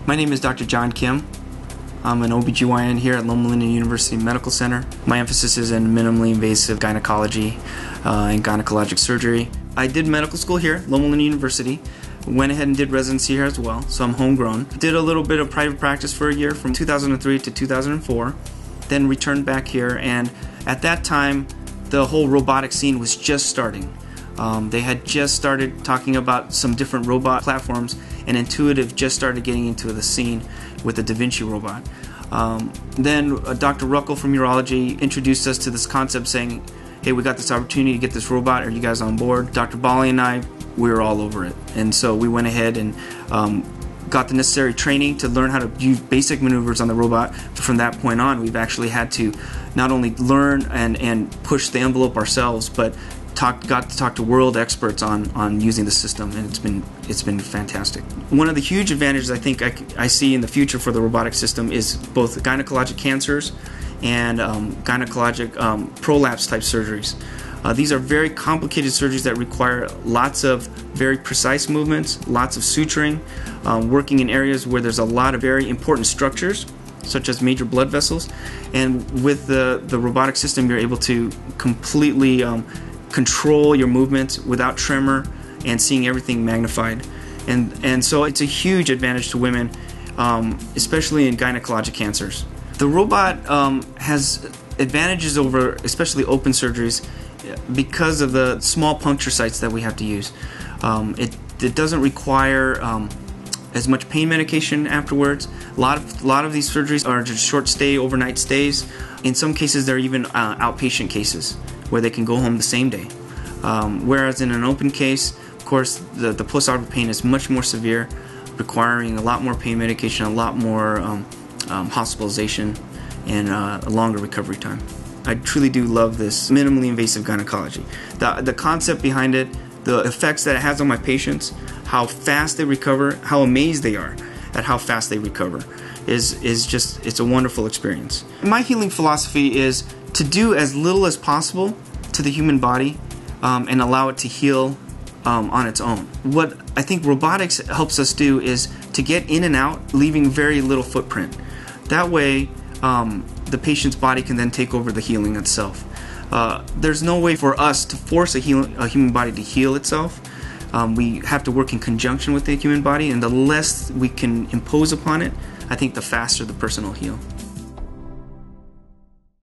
My name is Dr. John Kim. I'm an OBGYN here at Loma Linda University Medical Center. My emphasis is in minimally invasive gynecology and gynecologic surgery. I did medical school here at Loma Linda University. Went ahead and did residency here as well, so I'm homegrown. Did a little bit of private practice for a year from 2003 to 2004, then returned back here, and at that time the whole robotic scene was just starting. They had just started talking about some different robot platforms, and Intuitive just started getting into the scene with the Da Vinci robot. Then Dr. Ruckle from Urology introduced us to this concept, saying, hey, we got this opportunity to get this robot, are you guys on board? Dr. Bali and I, we were all over it. And so we went ahead and got the necessary training to learn how to use basic maneuvers on the robot. From that point on, we've actually had to not only learn and push the envelope ourselves, but got to talk to world experts on using the system, and it's been fantastic. One of the huge advantages I think I see in the future for the robotic system is both gynecologic cancers and gynecologic prolapse type surgeries. These are very complicated surgeries that require lots of very precise movements, lots of suturing, working in areas where there's a lot of very important structures, such as major blood vessels. And with the robotic system, you're able to completely control your movements without tremor and seeing everything magnified. And so it's a huge advantage to women, especially in gynecologic cancers. The robot has advantages over especially open surgeries because of the small puncture sites that we have to use. It doesn't require as much pain medication afterwards. A lot of these surgeries are just short stay, overnight stays. In some cases, they're even outpatient cases where they can go home the same day. Whereas in an open case, of course, the postoperative pain is much more severe, requiring a lot more pain medication, a lot more hospitalization, and a longer recovery time. I truly do love this minimally invasive gynecology. The concept behind it, the effects that it has on my patients, how fast they recover, how amazed they are at how fast they recover, is just, it's a wonderful experience. My healing philosophy is to do as little as possible to the human body and allow it to heal on its own. What I think robotics helps us do is to get in and out, leaving very little footprint. That way, the patient's body can then take over the healing itself. There's no way for us to force a human body to heal itself. We have to work in conjunction with the human body, and the less we can impose upon it, I think the faster the person will heal.